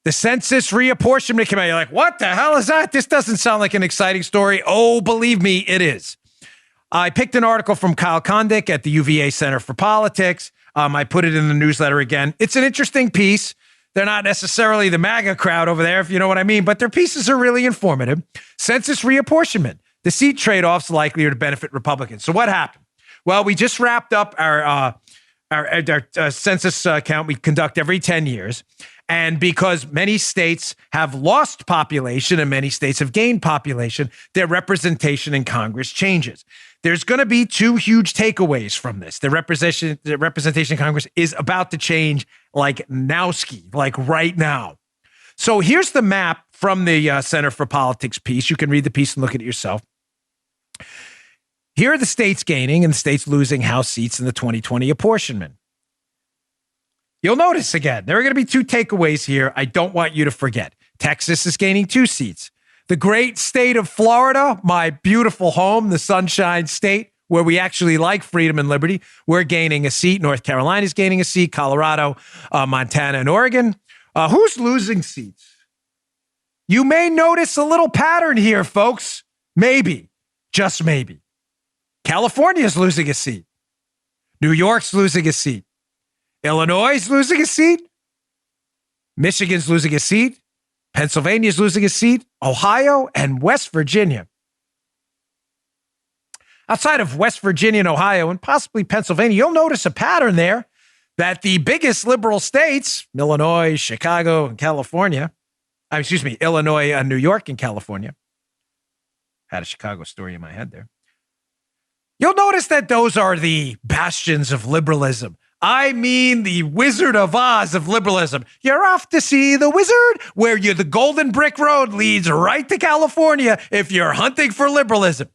The Census Reapportionment Committee. You're like, what the hell is that? This doesn't sound like an exciting story. Oh, believe me, it is. I picked an article from Kyle Kondik at the UVA Center for Politics. I put it in the newsletter again. It's an interesting piece. They're not necessarily the MAGA crowd over there, if you know what I mean, but their pieces are really informative. Census reapportionment. The seat trade-offs likely are to benefit Republicans. So what happened? Well, we just wrapped up our census count we conduct every 10 years. And because many states have lost population and many states have gained population, their representation in Congress changes. There's going to be two huge takeaways from this. The representation in Congress is about to change like nowski, like right now. So here's the map from the Center for Politics piece. You can read the piece and look at it yourself. Here are the states gaining and the states losing House seats in the 2020 apportionment. You'll notice again, there are going to be two takeaways here I don't want you to forget. Texas is gaining 2 seats. The great state of Florida, my beautiful home, the Sunshine State, where we actually like freedom and liberty, we're gaining a seat. North Carolina is gaining a seat. Colorado, Montana, and Oregon. Who's losing seats? You may notice a little pattern here, folks. Maybe, just maybe. California is losing a seat. New York's losing a seat. Illinois is losing a seat. Michigan's losing a seat. Pennsylvania's losing a seat. Ohio and West Virginia. Outside of West Virginia and Ohio and possibly Pennsylvania, you'll notice a pattern there that the biggest liberal states, Illinois, Chicago, and California, Illinois, New York, and California. Had a Chicago story in my head there. You'll notice that those are the bastions of liberalism. I mean, the Wizard of Oz of liberalism. You're off to see the wizard, where the Golden Brick Road leads right to California if you're hunting for liberalism.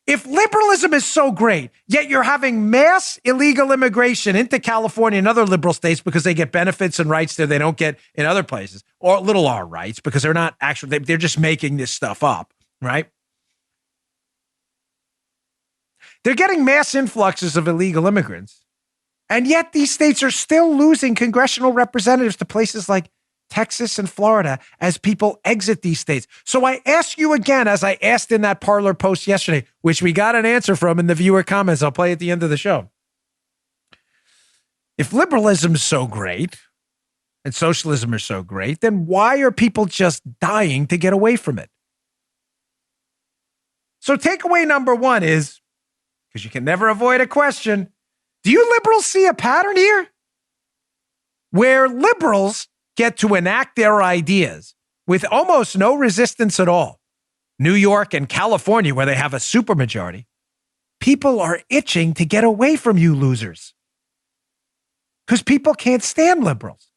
If liberalism is so great, yet you're having mass illegal immigration into California and other liberal states because they get benefits and rights there they don't get in other places, or little r rights because they're not actually, they're just making this stuff up, right? They're getting mass influxes of illegal immigrants. And yet these states are still losing congressional representatives to places like Texas and Florida as people exit these states. So I ask you again, as I asked in that Parler post yesterday, which we got an answer from in the viewer comments. I'll play at the end of the show. If liberalism is so great and socialism are so great, then why are people just dying to get away from it? So takeaway number one is, because you can never avoid a question, do you liberals see a pattern here where liberals get to enact their ideas with almost no resistance at all? New York and California, where they have a supermajority, people are itching to get away from you losers because people can't stand liberals.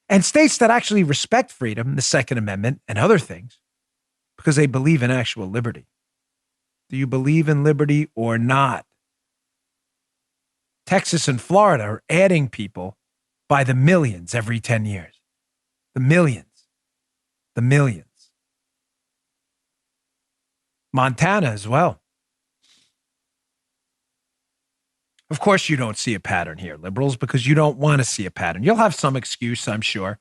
And states that actually respect freedom, the Second Amendment, and other things, because they believe in actual liberty. Do you believe in liberty or not? Texas and Florida are adding people by the millions every 10 years. The millions. The millions. Montana as well. Of course, you don't see a pattern here, liberals, because you don't want to see a pattern. You'll have some excuse, I'm sure.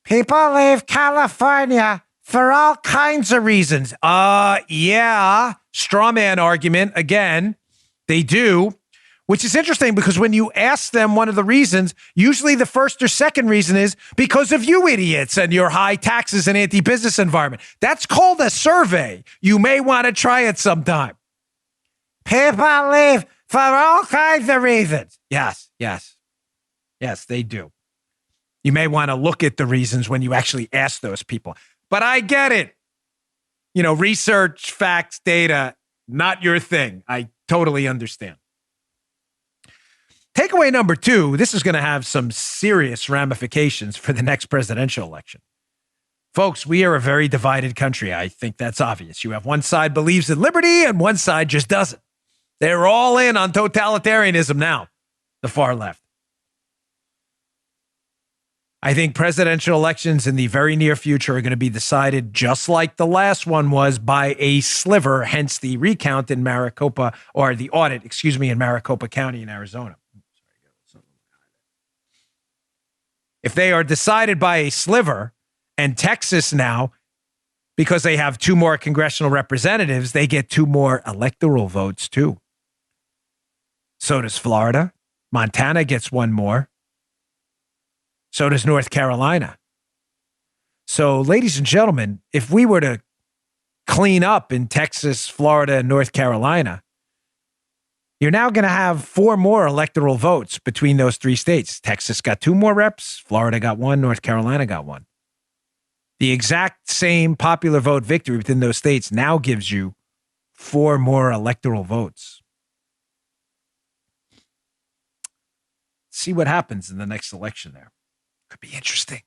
People leave California for all kinds of reasons. Yeah. Straw man argument. Again, they do. Which is interesting because when you ask them one of the reasons, usually the first or second reason is because of you idiots and your high taxes and anti-business environment. That's called a survey. You may want to try it sometime. People leave for all kinds of reasons. Yes, they do. You may want to look at the reasons when you actually ask those people. But I get it. Research, facts, data, not your thing. I totally understand. Takeaway number 2, this is going to have some serious ramifications for the next presidential election. Folks, we are a very divided country. I think that's obvious. You have one side believes in liberty and one side just doesn't. They're all in on totalitarianism now, the far left. I think presidential elections in the very near future are going to be decided just like the last one was by a sliver, hence the recount in Maricopa, or the audit, in Maricopa County in Arizona. If they are decided by a sliver, and Texas now, because they have 2 more congressional representatives, they get 2 more electoral votes too. So does Florida. Montana gets 1 more. So does North Carolina. So, ladies and gentlemen, if we were to clean up in Texas, Florida, and North Carolina, you're now going to have 4 more electoral votes between those 3 states. Texas got 2 more reps. Florida got 1. North Carolina got 1. The exact same popular vote victory within those states now gives you 4 more electoral votes. See what happens in the next election there. Could be interesting.